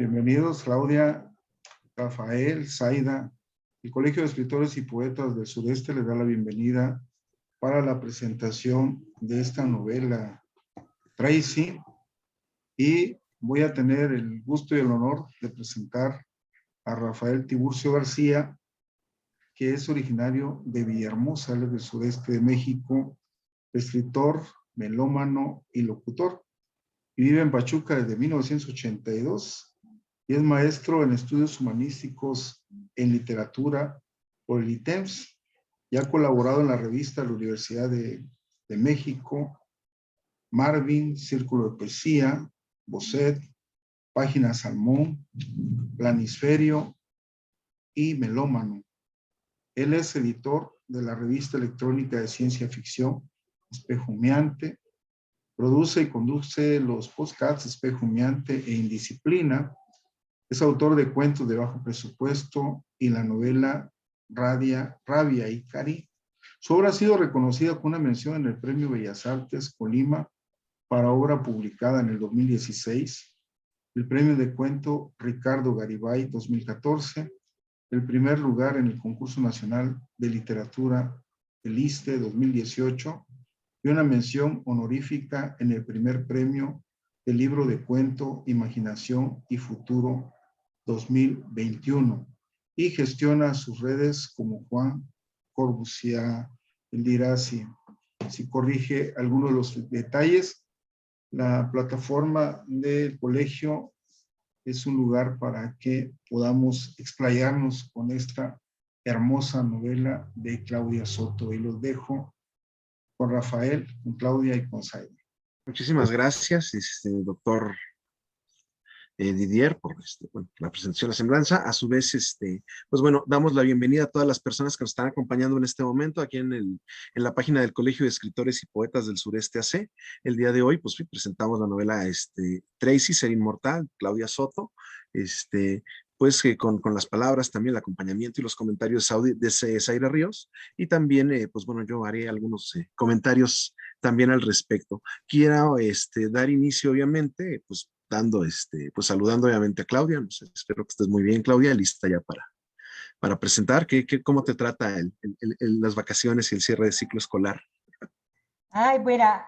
Bienvenidos, Claudia, Rafael, Zaida. El Colegio de Escritores y Poetas del Sureste les da la bienvenida para la presentación de esta novela, Tracy, y voy a tener el gusto y el honor de presentar a Rafael Tiburcio García, que es originario de Villahermosa, del sureste de México, escritor, melómano y locutor, y vive en Pachuca desde 1982 y es maestro en estudios humanísticos en literatura por el ITEMS y ha colaborado en la revista de la Universidad de México, Marvin, Círculo de Poesía, Bocet, Página Salmón, Planisferio y Melómano. Él es editor de la revista electrónica de ciencia ficción, Espejo Humeante, produce y conduce los podcasts Espejo Humeante e Indisciplina, es autor de cuentos de bajo presupuesto y la novela Rabia y Cari. Su obra ha sido reconocida con una mención en el Premio Bellas Artes Colima para obra publicada en el 2016, el Premio de Cuento Ricardo Garibay 2014, el primer lugar en el Concurso Nacional de Literatura del ISSSTE 2018 y una mención honorífica en el primer premio del libro de cuento Imaginación y Futuro 2021 y gestiona sus redes como Juan Corbusier. Él dirá si corrige algunos de los detalles. La plataforma del colegio es un lugar para que podamos explayarnos con esta hermosa novela de Claudia Soto. Y los dejo con Rafael, con Claudia y con Zaida. Muchísimas gracias, doctor Didier, por la presentación, la semblanza. A su vez, pues bueno, damos la bienvenida a todas las personas que nos están acompañando en este momento aquí en la página del Colegio de Escritores y Poetas del Sureste AC. El día de hoy, pues presentamos la novela Tracy, Ser Inmortal, Claudia Soto, pues con las palabras, también el acompañamiento y los comentarios de Zaira Ríos, y también, pues bueno, yo haré algunos comentarios también al respecto. Quiero dar inicio, obviamente, pues pues saludando obviamente a Claudia. No sé, espero que estés muy bien, Claudia, lista ya para presentar. ¿Cómo te trata las vacaciones y el cierre de ciclo escolar? Ay, mira,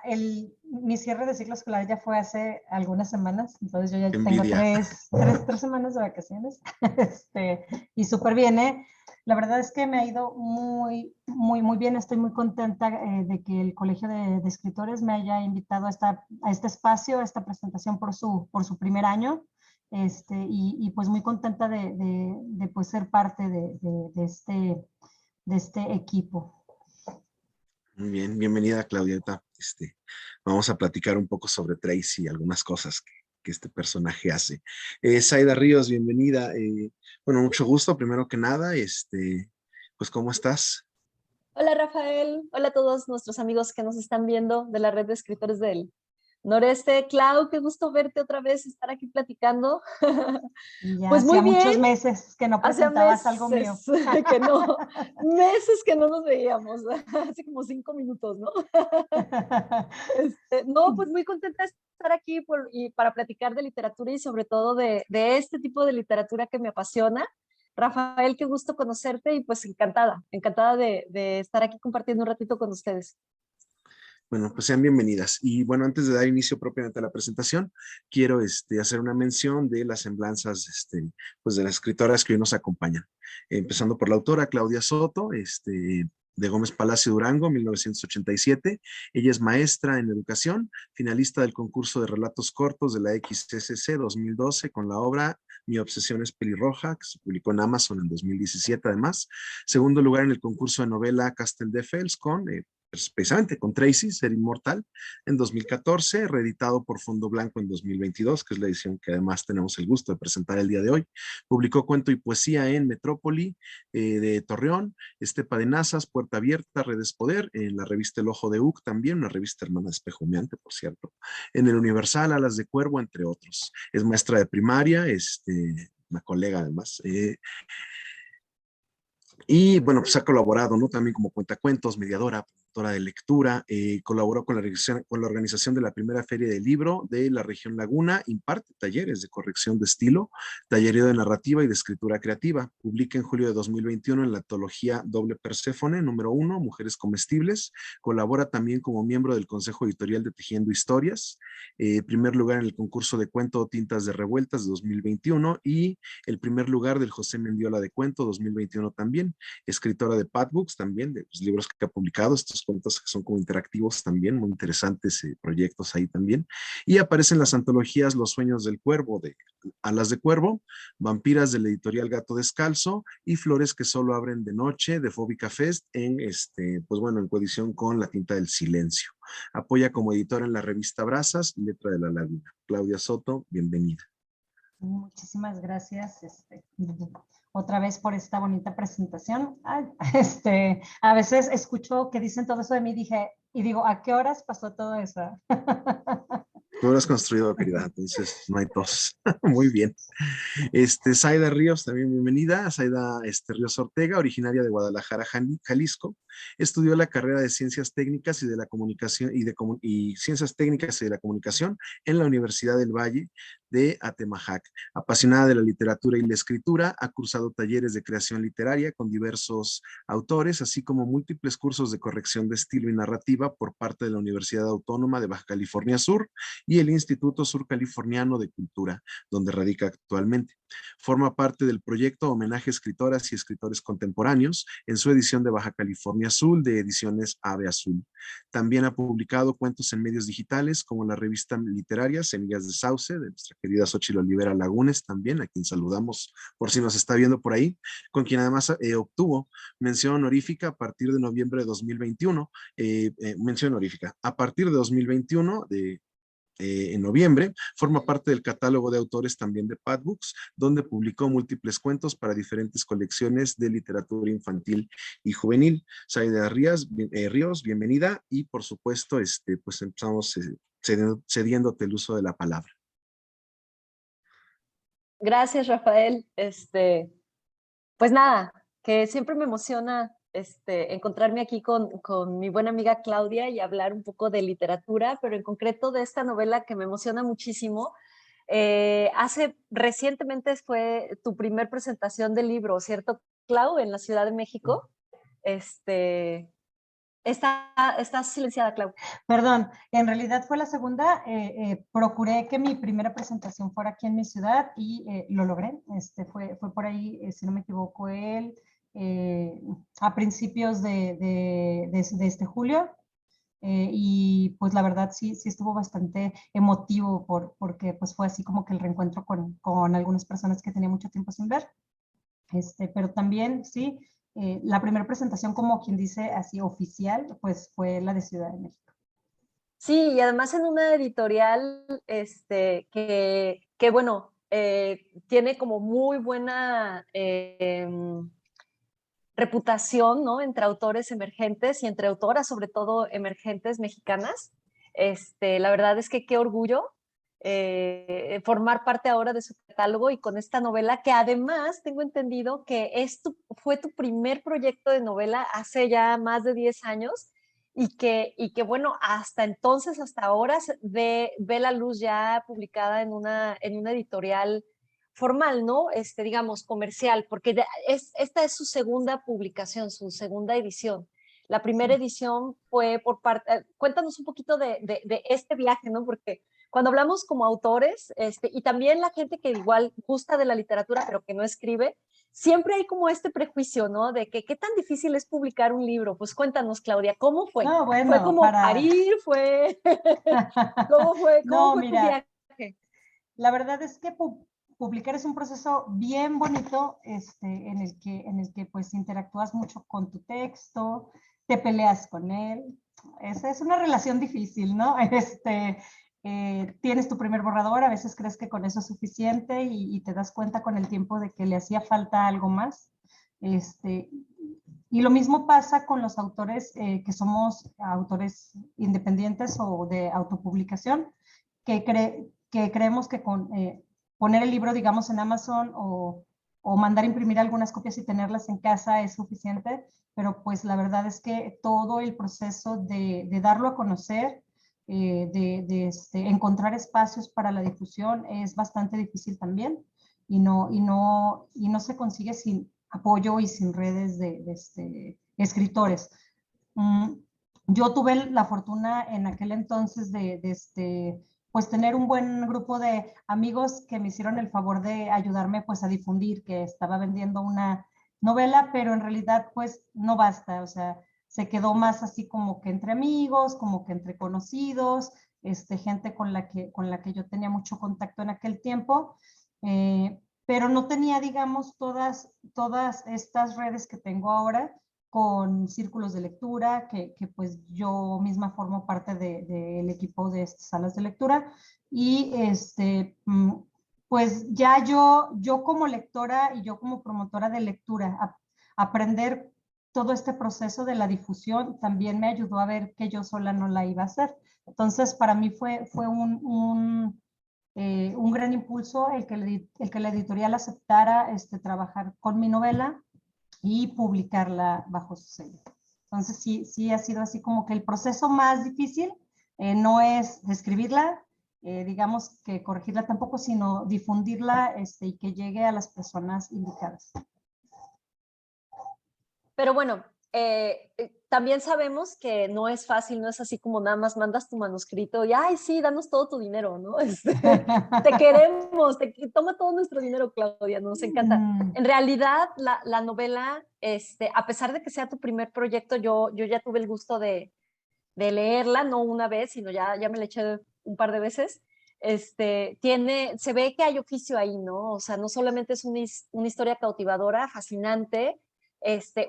mi cierre de ciclo escolar ya fue hace algunas semanas, entonces yo ya tengo tres semanas de vacaciones, y súper bien, ¿eh? La verdad es que me ha ido muy, muy, muy bien. Estoy muy contenta de que el Colegio de Escritores me haya invitado a este espacio, a esta presentación por su primer año, y pues muy contenta de pues ser parte de este equipo. Muy bien, bienvenida, Claudieta. Vamos a platicar un poco sobre Tracy y algunas cosas que este personaje hace. Zaida Ríos, bienvenida. Bueno, mucho gusto, primero que nada. Pues, ¿cómo estás? Hola, Rafael. Hola a todos nuestros amigos que nos están viendo de la red de escritores del Noreste. Clau, qué gusto verte otra vez, estar aquí platicando. Ya pues muy bien. Muchos meses que no presentabas algo mío. Meses que no nos veíamos, hace como 5 minutos, ¿no? No, pues muy contenta de estar aquí y para platicar de literatura y sobre todo de este tipo de literatura que me apasiona. Rafael, qué gusto conocerte y pues encantada de estar aquí compartiendo un ratito con ustedes. Bueno, pues sean bienvenidas. Y bueno, antes de dar inicio propiamente a la presentación, quiero hacer una mención de las semblanzas pues de las escritoras que hoy nos acompañan. Empezando por la autora Claudia Soto, de Gómez Palacio Durango, 1987. Ella es maestra en educación, finalista del concurso de relatos cortos de la XSC 2012 con la obra Mi obsesión es pelirroja, que se publicó en Amazon en 2017 además. Segundo lugar en el concurso de novela Castel de Fels con precisamente con Tracy, Ser Inmortal, en 2014, reeditado por Fondo Blanco en 2022, que es la edición que además tenemos el gusto de presentar el día de hoy. Publicó cuento y poesía en Metrópoli de Torreón, Estepa de Nazas, Puerta Abierta, Redes Poder, en la revista El Ojo de Uc también, una revista hermana de Espejo Humeante, por cierto, en el Universal, Alas de Cuervo, entre otros. Es maestra de primaria, una colega además, y bueno, pues ha colaborado, ¿no? También como cuentacuentos, mediadora, promotora de lectura, colaboró con la organización de la primera feria del libro de la región Laguna, imparte talleres de corrección de estilo, tallereo de narrativa y de escritura creativa. Publica en julio de 2021 en la antología Doble Perséfone, número 1, Mujeres Comestibles. Colabora también como miembro del Consejo Editorial de Tejiendo Historias, primer lugar en el concurso de cuento Tintas de Revueltas de 2021 y el primer lugar del José Mendiola de Cuento 2021 también. Escritora de Padbooks también, de los libros que ha publicado, estos cuentos que son como interactivos también, muy interesantes proyectos ahí también. Y aparecen las antologías Los Sueños del Cuervo, de Alas de Cuervo, Vampiras de la editorial Gato Descalzo y Flores que solo abren de noche de Fóbica Fest en, pues bueno, en coedición con La Tinta del Silencio. Apoya como editora en la revista Brazas, Letra de la Laguna. Claudia Soto, bienvenida. Muchísimas gracias otra vez por esta bonita presentación. Ay, a veces escucho que dicen todo eso de mí y digo, ¿a qué horas pasó todo eso? Tú lo has construido, querida, entonces no hay tos. Muy bien. Zaida Ríos, también bienvenida. Zaida Ríos Ortega, originaria de Guadalajara, Jalisco. Estudió la carrera de Ciencias Técnicas y de la Comunicación y Ciencias Técnicas y de la Comunicación en la Universidad del Valle de Atemajac. Apasionada de la literatura y la escritura, ha cursado talleres de creación literaria con diversos autores, así como múltiples cursos de corrección de estilo y narrativa por parte de la Universidad Autónoma de Baja California Sur y el Instituto Surcaliforniano de Cultura, donde radica actualmente. Forma parte del proyecto Homenaje a Escritoras y Escritores Contemporáneos en su edición de Baja California Azul de Ediciones Ave Azul. También ha publicado cuentos en medios digitales como la revista literaria Semillas de Sauce de nuestra querida Xochitl Olivera Lagunes también, a quien saludamos por si nos está viendo por ahí, con quien además obtuvo mención honorífica a partir de noviembre de 2021, mención honorífica, a partir de 2021 en noviembre, forma parte del catálogo de autores también de Padbooks, donde publicó múltiples cuentos para diferentes colecciones de literatura infantil y juvenil. Zaida Ríos, bienvenida y por supuesto, pues empezamos cediéndote el uso de la palabra. Gracias, Rafael. Pues nada, que siempre me emociona encontrarme aquí con mi buena amiga Claudia y hablar un poco de literatura, pero en concreto de esta novela que me emociona muchísimo. Recientemente fue tu primer presentación del libro, ¿cierto, Clau? En la Ciudad de México. Está silenciada, Clau. Perdón, en realidad fue la segunda. Procuré que mi primera presentación fuera aquí en mi ciudad y lo logré. Fue por ahí, si no me equivoco, a principios de este julio. Y pues la verdad sí estuvo bastante emotivo porque pues fue así como que el reencuentro con algunas personas que tenía mucho tiempo sin ver. Pero también sí, la primera presentación, como quien dice así oficial, pues fue la de Ciudad de México. Sí, y además en una editorial que bueno, tiene como muy buena reputación, ¿no? Entre autores emergentes y entre autoras, sobre todo emergentes mexicanas. La verdad es que qué orgullo formar parte ahora de su catálogo y con esta novela que además tengo entendido que fue tu primer proyecto de novela hace ya más de 10 años y que bueno, hasta entonces, hasta ahora ve la luz ya publicada en una editorial formal, ¿no? Digamos, comercial, porque esta es su segunda publicación, su segunda edición. La primera edición fue por parte, cuéntanos un poquito de este viaje, ¿no? Porque cuando hablamos como autores, y también la gente que igual gusta de la literatura, pero que no escribe, siempre hay como este prejuicio, ¿no? De que qué tan difícil es publicar un libro. Pues cuéntanos, Claudia, ¿cómo fue? No, bueno, ¿Fue como parir? ¿Cómo fue No, tu viaje? La verdad es que publicar es un proceso bien bonito, en el que pues interactúas mucho con tu texto, te peleas con él. Es una relación difícil, ¿no? Tienes tu primer borrador, a veces crees que con eso es suficiente y te das cuenta con el tiempo de que le hacía falta algo más. Y lo mismo pasa con los autores que somos autores independientes o de autopublicación, que creemos que con poner el libro, digamos, en Amazon o o mandar imprimir algunas copias y tenerlas en casa es suficiente, pero pues la verdad es que todo el proceso de darlo a conocer, encontrar espacios para la difusión es bastante difícil también y no se consigue sin apoyo y sin redes de escritores. Yo tuve la fortuna en aquel entonces pues tener un buen grupo de amigos que me hicieron el favor de ayudarme pues a difundir que estaba vendiendo una novela, pero en realidad pues no basta, o sea, se quedó más así como que entre amigos, como que entre conocidos, gente con la que yo tenía mucho contacto en aquel tiempo, pero no tenía, digamos, todas estas redes que tengo ahora con círculos de lectura, que pues yo misma formo parte del equipo de estas salas de lectura, y pues ya yo como lectora y yo como promotora de lectura, aprender todo este proceso de la difusión también me ayudó a ver que yo sola no la iba a hacer. Entonces, para mí fue un gran impulso el que la editorial aceptara trabajar con mi novela y publicarla bajo su sello. Entonces, sí ha sido así como que el proceso más difícil no es escribirla, digamos que corregirla tampoco, sino difundirla y que llegue a las personas indicadas. Pero bueno, también sabemos que no es fácil, no es así como nada más mandas tu manuscrito y, ay, sí, danos todo tu dinero, ¿no? Te queremos, toma todo nuestro dinero, Claudia, nos encanta. En realidad, la novela, a pesar de que sea tu primer proyecto, yo ya tuve el gusto de leerla, no una vez, sino ya me la eché un par de veces. Se ve que hay oficio ahí, ¿no? O sea, no solamente es una historia cautivadora, fascinante,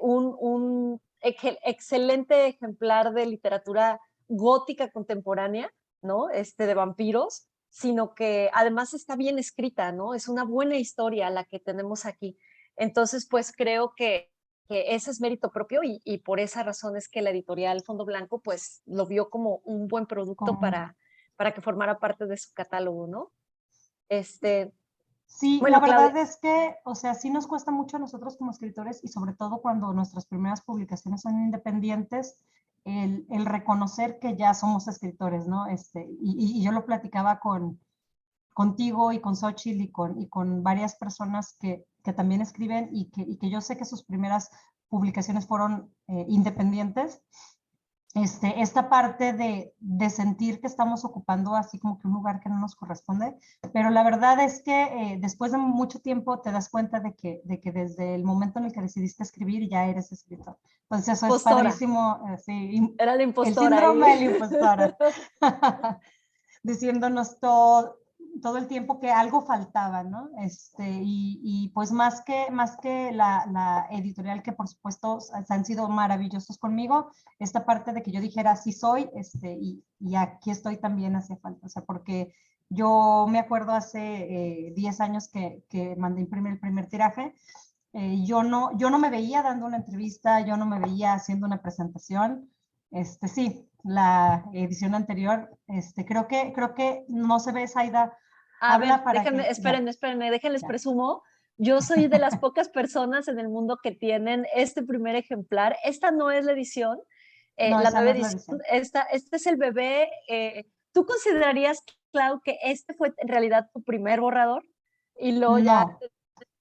un excelente ejemplar de literatura gótica contemporánea, ¿no? De vampiros, sino que además está bien escrita, ¿no? Es una buena historia la que tenemos aquí. Entonces, pues creo que ese es mérito propio y por esa razón es que la editorial Fondo Blanco pues lo vio como un buen producto para que formara parte de su catálogo, ¿no? Sí, bueno, la verdad Claudia, es que, o sea, sí nos cuesta mucho a nosotros como escritores y sobre todo cuando nuestras primeras publicaciones son independientes, el reconocer que ya somos escritores, ¿no? Y yo lo platicaba contigo y con Xochitl y con varias personas que también escriben y que yo sé que sus primeras publicaciones fueron independientes. Esta parte de sentir que estamos ocupando así como que un lugar que no nos corresponde, pero la verdad es que después de mucho tiempo te das cuenta de que desde el momento en el que decidiste escribir ya eres escritor. Entonces eso es padrísimo. Sí, era la el impostora síndrome ahí. de la impostora. Diciéndonos todo el tiempo que algo faltaba, ¿no? Y pues más que la editorial, que por supuesto han sido maravillosos conmigo, esta parte de que yo dijera sí soy, y aquí estoy también hacía falta, o sea, porque yo me acuerdo hace 10 años que mandé imprimir el primer tiraje, yo no me veía dando una entrevista, yo no me veía haciendo una presentación, sí, la edición anterior, creo que no se ve, Zaida. A ver, espérenme, déjenles Ya. presumo. Yo soy de las pocas personas en el mundo que tienen este primer ejemplar. Esta no es la edición, No, la esa nueva no es la edición. edición. Este es el bebé. ¿Tú considerarías, Clau, que este fue en realidad tu primer borrador? Y luego ya No,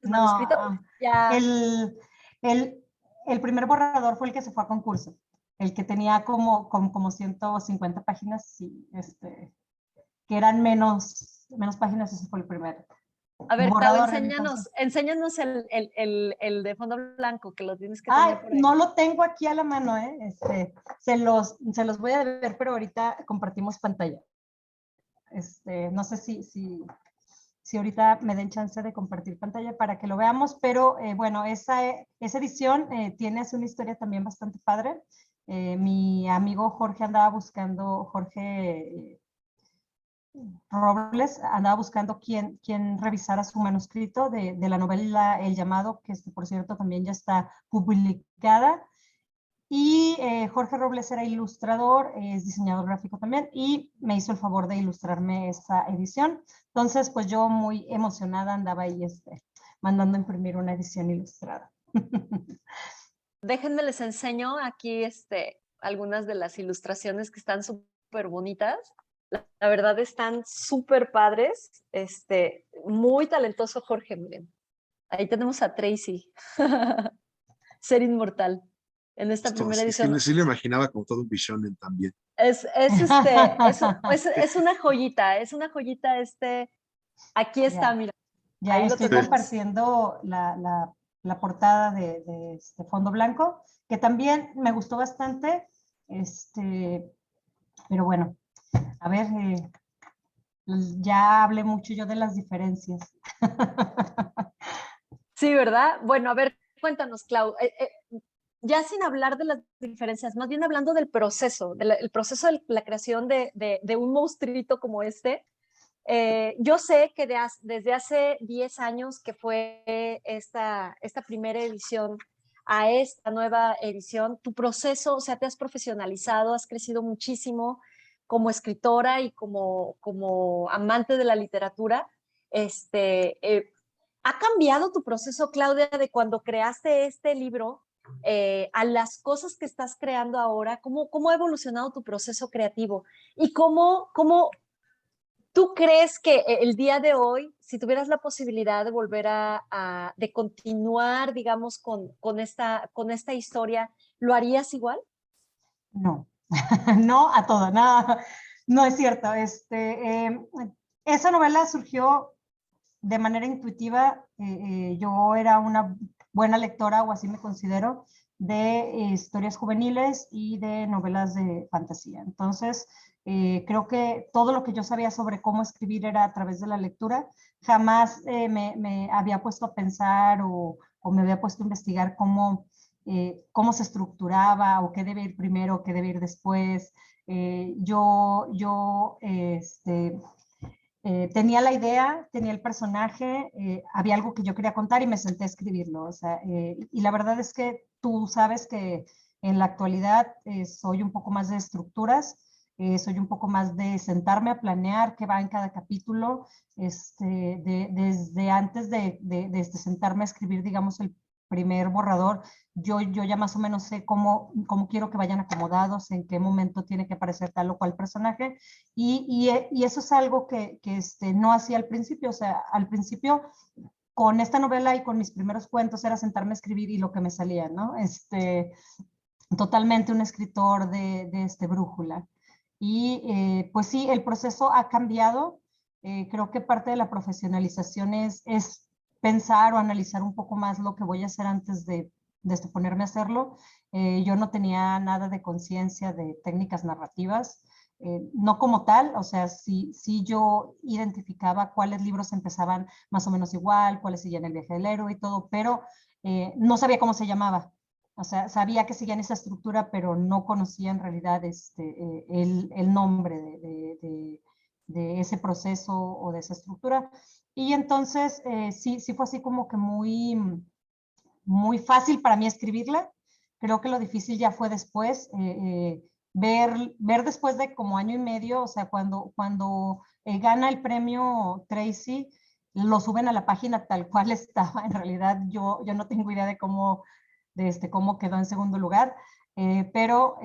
el manuscrito, no. ya. El primer borrador fue el que se fue a concurso, el que tenía como 150 páginas, y que eran menos páginas, ese fue el primer A ver, Clau, borrador. enséñanos el de fondo blanco, que lo tienes que tener por ahí. No lo tengo aquí a la mano, se los voy a ver, pero ahorita compartimos pantalla. No sé si ahorita me den chance de compartir pantalla para que lo veamos, pero bueno, esa edición tiene así una historia también bastante padre. Mi amigo Jorge Robles andaba buscando quien revisara su manuscrito de la novela El Llamado, que por cierto también ya está publicada. Y Jorge Robles era ilustrador, es diseñador gráfico también, y me hizo el favor de ilustrarme esa edición. Entonces, pues yo muy emocionada andaba ahí mandando a imprimir una edición ilustrada. Déjenme les enseño aquí algunas de las ilustraciones que están súper bonitas. La verdad están súper padres. Muy talentoso Jorge, miren. Ahí tenemos a Tracy. Ser inmortal. En esta primera edición. Sí lo imaginaba como todo un Bishonen también. Es una joyita, aquí está, Ya. mira. Ya Ahí lo estoy tenemos. compartiendo la portada de este fondo blanco, que también me gustó bastante, pero bueno, a ver, ya hablé mucho yo de las diferencias. Sí, ¿verdad? Bueno, a ver, cuéntanos, Clau. Ya sin hablar de las diferencias, más bien hablando del proceso, el proceso de la creación de un monstruito como este. Yo sé que desde hace 10 años que fue esta primera edición a esta nueva edición, tu proceso, o sea, te has profesionalizado, has crecido muchísimo como escritora y como amante de la literatura. ¿Ha cambiado tu proceso, Claudia, de cuando creaste este libro a las cosas que estás creando ahora? ¿Cómo ha evolucionado tu proceso creativo? ¿Y cómo tú crees que el día de hoy, si tuvieras la posibilidad de volver de continuar, digamos, con esta historia, ¿lo harías igual? No, no a todo, nada, no es cierto. Esa novela surgió de manera intuitiva. Yo era una buena lectora, o así me considero, de historias juveniles y de novelas de fantasía. Entonces, creo que todo lo que yo sabía sobre cómo escribir era a través de la lectura. Jamás me había puesto a pensar o me había puesto a investigar cómo se estructuraba o qué debe ir primero, o qué debe ir después. Tenía la idea, tenía el personaje, había algo que yo quería contar y me senté a escribirlo. O sea, y la verdad es que tú sabes que en la actualidad soy un poco más de estructuras, soy un poco más de sentarme a planear qué va en cada capítulo, desde antes de sentarme a escribir, digamos, el primer borrador. Yo ya más o menos sé cómo quiero que vayan acomodados, en qué momento tiene que aparecer tal o cual personaje, y eso es algo que no hacía al principio. O sea, al principio con esta novela y con mis primeros cuentos era sentarme a escribir y lo que me salía, ¿no? Totalmente un escritor de brújula. Y pues sí, el proceso ha cambiado. Creo que parte de la profesionalización es pensar o analizar un poco más lo que voy a hacer antes de ponerme a hacerlo. Yo no tenía nada de conciencia de técnicas narrativas, no como tal. O sea, sí yo identificaba cuáles libros empezaban más o menos igual, cuáles seguían el viaje del héroe y todo, pero no sabía cómo se llamaba. O sea, sabía que seguían esa estructura, pero no conocía en realidad el nombre de ese proceso o de esa estructura. Y entonces sí fue así como que muy fácil para mí escribirla. Creo que lo difícil ya fue después, ver después de como año y medio. O sea, cuando gana el premio Tracy, lo suben a la página tal cual estaba. En realidad yo no tengo idea de cómo quedó en segundo lugar, pero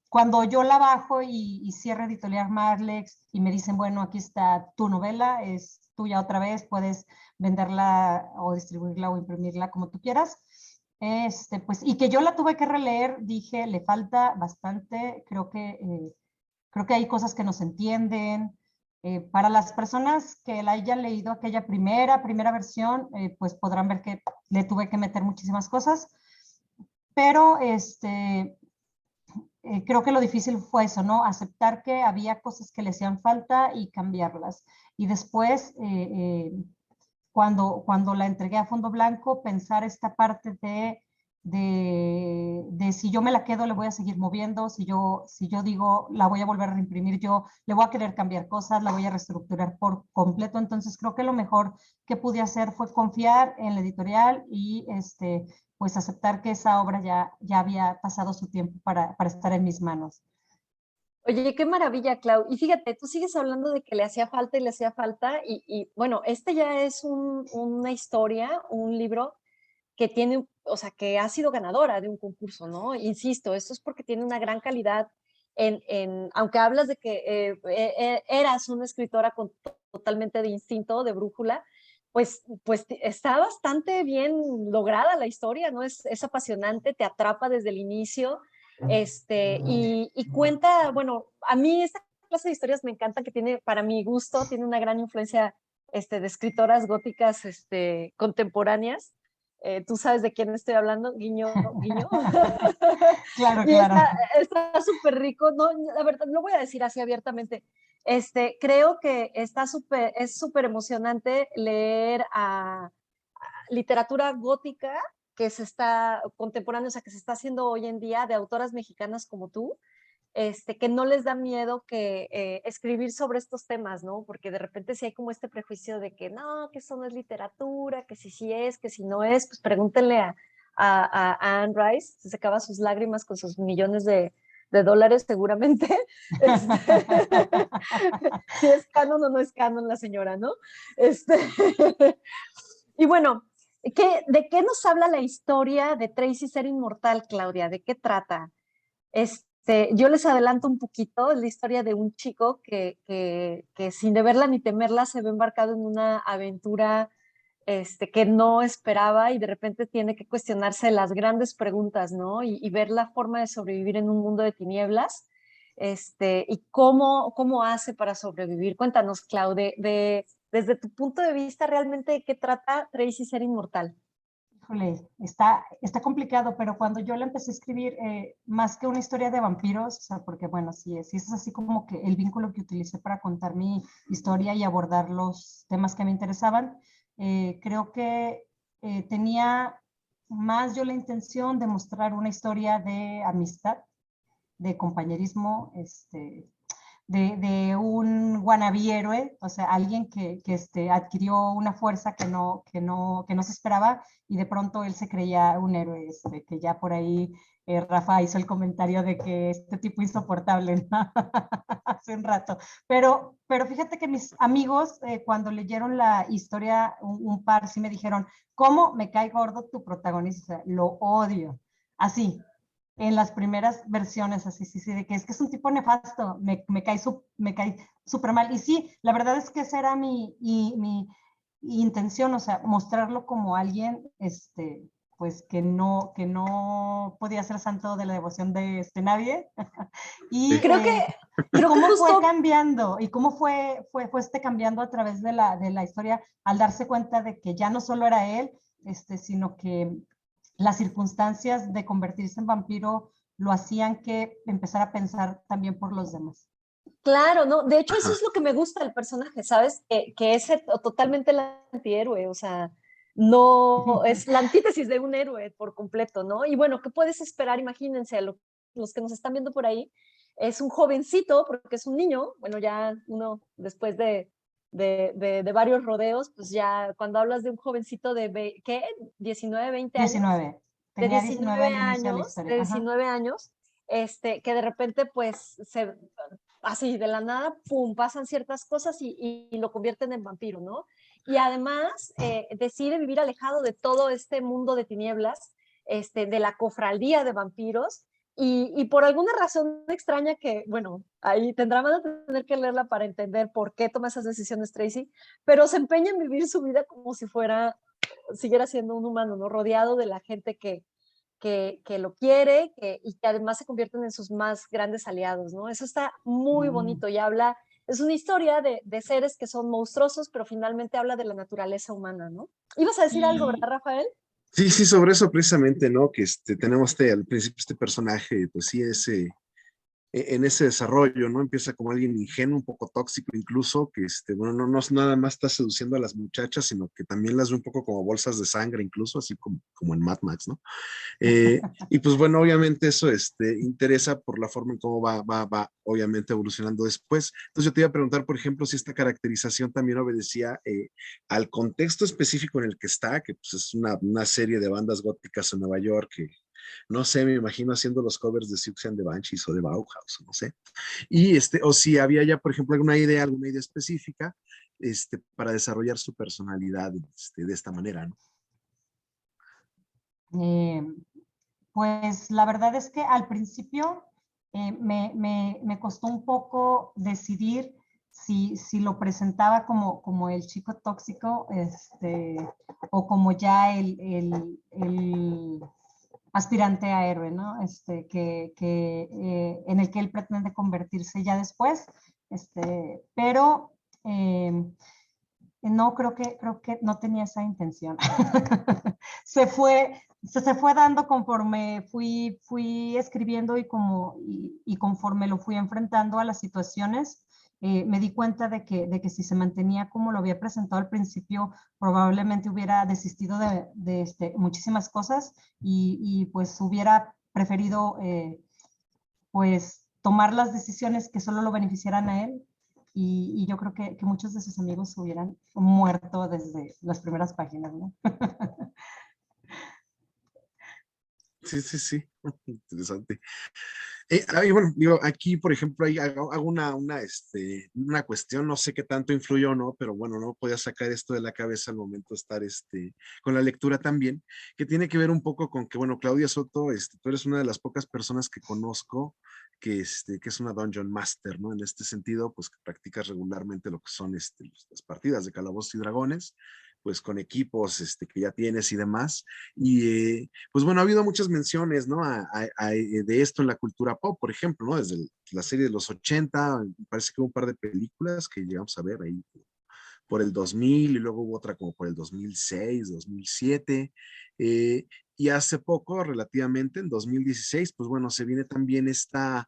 cuando yo la bajo y cierra Editorial Marlex y me dicen, bueno, aquí está tu novela, es tuya otra vez, puedes venderla o distribuirla o imprimirla como tú quieras. Pues, y que yo la tuve que releer, dije, le falta bastante. Creo que hay cosas que no se entienden. Para las personas que la hayan leído aquella primera versión, pues podrán ver que le tuve que meter muchísimas cosas, pero creo que lo difícil fue eso, ¿no? Aceptar que había cosas que le hacían falta y cambiarlas. Y después, cuando la entregué a fondo blanco, pensar esta parte de si yo me la quedo, le voy a seguir moviendo. Si yo digo, la voy a volver a reimprimir, yo le voy a querer cambiar cosas, la voy a reestructurar por completo. Entonces creo que lo mejor que pude hacer fue confiar en la editorial y pues aceptar que esa obra ya había pasado su tiempo para estar en mis manos. Oye, qué maravilla, Clau. Y fíjate, tú sigues hablando de que le hacía falta y le hacía falta. Y bueno, este ya es una historia, un libro que tiene, o sea, que ha sido ganadora de un concurso, ¿no? Insisto, esto es porque tiene una gran calidad aunque hablas de que eras una escritora totalmente de instinto, de brújula, pues está bastante bien lograda la historia, ¿no? Es apasionante, te atrapa desde el inicio, y cuenta, bueno, a mí esta clase de historias me encanta, que tiene, para mi gusto, tiene una gran influencia de escritoras góticas contemporáneas. Tú sabes de quién estoy hablando, guiño, guiño. Claro, Y claro. está súper rico, no, la verdad, lo voy a decir así abiertamente. Creo que es súper emocionante leer a literatura gótica que se está contemporánea, o sea, que se está haciendo hoy en día de autoras mexicanas como tú, que no les da miedo que escribir sobre estos temas, ¿no? Porque de repente sí hay como este prejuicio de que no, que eso no es literatura, que si sí es, que si no es, pues pregúntenle a Anne Rice, se secaba sus lágrimas con sus millones de dólares seguramente. Si es canon o no es canon la señora, ¿no? Y bueno, ¿de qué nos habla la historia de Tracy Ser Inmortal, Claudia? ¿De qué trata? Yo les adelanto un poquito, es la historia de un chico que sin deberla ni temerla se ve embarcado en una aventura que no esperaba y de repente tiene que cuestionarse las grandes preguntas, ¿no? Y ver la forma de sobrevivir en un mundo de tinieblas, y cómo hace para sobrevivir. Cuéntanos, Clau, desde tu punto de vista, realmente, ¿de qué trata Tracy Ser Inmortal? Híjole, está complicado, pero cuando yo la empecé a escribir, más que una historia de vampiros, o sea, porque bueno, sí es así como que el vínculo que utilicé para contar mi historia y abordar los temas que me interesaban, creo que tenía más yo la intención de mostrar una historia de amistad, de compañerismo, de un wannabe héroe, o sea, alguien que adquirió una fuerza que no se esperaba y de pronto él se creía un héroe, que ya por ahí Rafa hizo el comentario de que este tipo insoportable, ¿no? Hace un rato. Pero fíjate que mis amigos, cuando leyeron la historia, un par sí me dijeron, ¿cómo me cae gordo tu protagonista? Lo odio. Así, en las primeras versiones, así, sí, de que es un tipo nefasto, me cae súper mal. Y sí, la verdad es que esa era mi intención, o sea, mostrarlo como alguien, pues que no podía ser santo de la devoción de nadie. y, Sí. Creo que, y creo que cómo fue justo cambiando, y cómo fue cambiando a través de la historia, al darse cuenta de que ya no solo era él, sino que las circunstancias de convertirse en vampiro lo hacían que empezara a pensar también por los demás. claro, ¿no? De hecho, eso Ajá. es lo que me gusta del personaje, ¿sabes? Que es totalmente el antihéroe, o sea, no, es la antítesis de un héroe por completo, ¿no? Y bueno, ¿qué puedes esperar? Imagínense, los que nos están viendo por ahí, es un jovencito, porque es un niño, bueno, ya uno después de varios rodeos, pues ya cuando hablas de un jovencito de, ¿qué? 19, 20 años, 19. de Tenía 19 al inicio de la de historia. Ajá. 19 años, que de repente pues así de la nada, pum, pasan ciertas cosas y lo convierten en vampiro, ¿no? Y además decide vivir alejado de todo este mundo de tinieblas, de la cofradía de vampiros, y por alguna razón extraña que, bueno, ahí tendrán a tener que leerla para entender por qué toma esas decisiones Tracy, pero se empeña en vivir su vida como si siguiera siendo un humano, ¿no? Rodeado de la gente que lo quiere y que además se convierten en sus más grandes aliados, ¿no? Eso está muy bonito y es una historia de seres que son monstruosos, pero finalmente habla de la naturaleza humana, ¿no? Ibas a decir algo, Y ¿verdad, Rafael? Sí, sí, sobre eso precisamente, ¿no? Que tenemos al principio este personaje, pues sí, en ese desarrollo, ¿no? Empieza como alguien ingenuo, un poco tóxico incluso, que bueno, no nada más está seduciendo a las muchachas, sino que también las ve un poco como bolsas de sangre, incluso, así como en Mad Max, ¿no? Y pues bueno, obviamente eso interesa por la forma en cómo va obviamente evolucionando después. Entonces yo te iba a preguntar, por ejemplo, si esta caracterización también obedecía al contexto específico en el que está, que pues es una serie de bandas góticas en Nueva York, no sé, me imagino haciendo los covers de Siouxsie and the Banshees o de Bauhaus, no sé. Y o si había ya, por ejemplo, alguna idea específica, para desarrollar su personalidad, de esta manera, ¿no? Pues la verdad es que al principio me costó un poco decidir si lo presentaba como el chico tóxico, o como ya el aspirante a héroe, ¿no? En el que él pretende convertirse ya después, pero no, creo que no tenía esa intención. se fue dando conforme fui escribiendo y conforme lo fui enfrentando a las situaciones. Me di cuenta de que si se mantenía como lo había presentado al principio, probablemente hubiera desistido de muchísimas cosas y pues hubiera preferido pues tomar las decisiones que solo lo beneficiaran a él. Y yo creo que muchos de sus amigos hubieran muerto desde las primeras páginas, ¿no? Sí, sí, sí, interesante. Y bueno, digo, aquí, por ejemplo, hago una cuestión, no sé qué tanto influyó o no, pero bueno, no podía sacar esto de la cabeza al momento de estar con la lectura también, que tiene que ver un poco con que, bueno, Claudia Soto, tú eres una de las pocas personas que conozco que es una Dungeon Master, ¿no? En este sentido, pues que practicas regularmente lo que son las partidas de Calabozos y Dragones, pues con equipos que ya tienes y demás. Y pues bueno, ha habido muchas menciones, ¿no? De esto en la cultura pop, por ejemplo, ¿no? Desde la serie de los 80, parece que hubo un par de películas que llegamos a ver ahí por el 2000 y luego hubo otra como por el 2006, 2007. Y hace poco, relativamente, en 2016, pues bueno, se viene también esta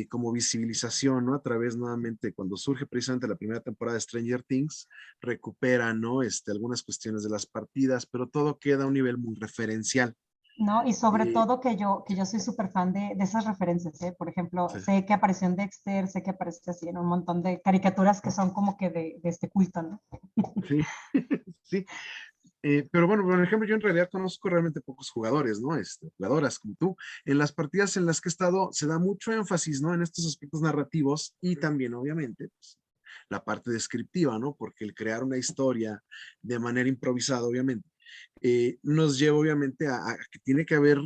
como visibilización, ¿no? A través nuevamente, cuando surge precisamente la primera temporada de Stranger Things, recupera, ¿no? Algunas cuestiones de las partidas, pero todo queda a un nivel muy referencial. ¿No? Y sobre todo que yo soy súper fan de esas referencias, ¿eh? Por ejemplo, Sí. sé que apareció en Dexter, sé que aparece así en un montón de caricaturas que son como que de este culto, ¿no? Sí, sí. Pero bueno, por ejemplo, yo en realidad conozco realmente pocos jugadores, ¿no? Jugadoras como tú. En las partidas en las que he estado se da mucho énfasis, ¿no? En estos aspectos narrativos y también, obviamente, pues, la parte descriptiva, ¿no? Porque el crear una historia de manera improvisada, obviamente, nos lleva, obviamente, a que tiene que haber,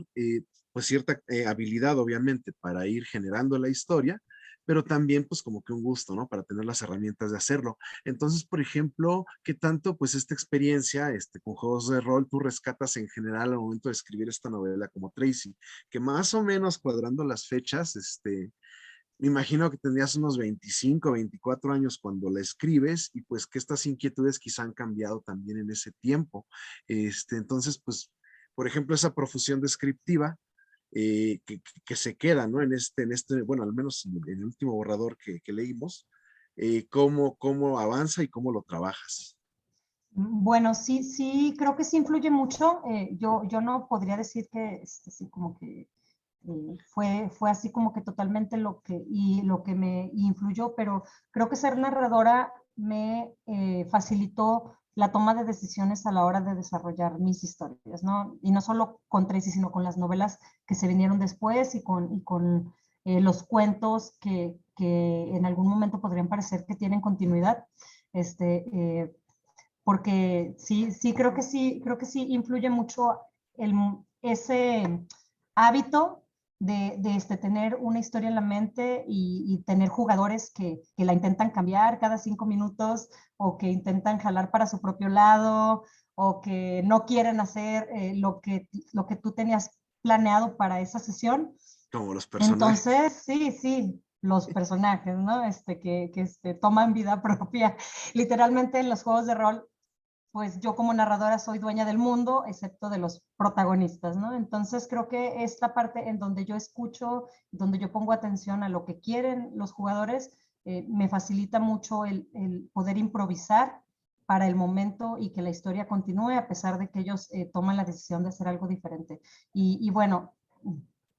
pues, cierta habilidad, obviamente, para ir generando la historia, pero también pues como que un gusto, ¿no? Para tener las herramientas de hacerlo. Entonces, por ejemplo, ¿qué tanto pues esta experiencia con juegos de rol tú rescatas en general al momento de escribir esta novela como Tracy? Que más o menos cuadrando las fechas, me imagino que tendrías unos 25, 24 años cuando la escribes y pues que estas inquietudes quizá han cambiado también en ese tiempo. Entonces, pues, por ejemplo, esa profusión descriptiva que se queda, ¿no? Bueno, al menos en el último borrador que leímos, cómo avanza y cómo lo trabajas. Bueno, sí, creo que sí influye mucho. Yo no podría decir que sí, como que fue así como que totalmente lo que me influyó, pero creo que ser narradora me facilitó la toma de decisiones a la hora de desarrollar mis historias, ¿no? Y no solo con Tracy, sino con las novelas que se vinieron después y con los cuentos que en algún momento podrían parecer que tienen continuidad. Porque creo que sí influye mucho ese hábito de tener una historia en la mente y tener jugadores que la intentan cambiar cada 5 minutos o que intentan jalar para su propio lado o que no quieren hacer lo que tú tenías planeado para esa sesión. Como los personajes. Entonces, sí, los personajes, ¿no? Que toman vida propia. Literalmente en los juegos de rol pues yo como narradora soy dueña del mundo, excepto de los protagonistas, ¿no? Entonces creo que esta parte en donde yo escucho, donde yo pongo atención a lo que quieren los jugadores, me facilita mucho el poder improvisar para el momento y que la historia continúe a pesar de que ellos toman la decisión de hacer algo diferente. Y bueno,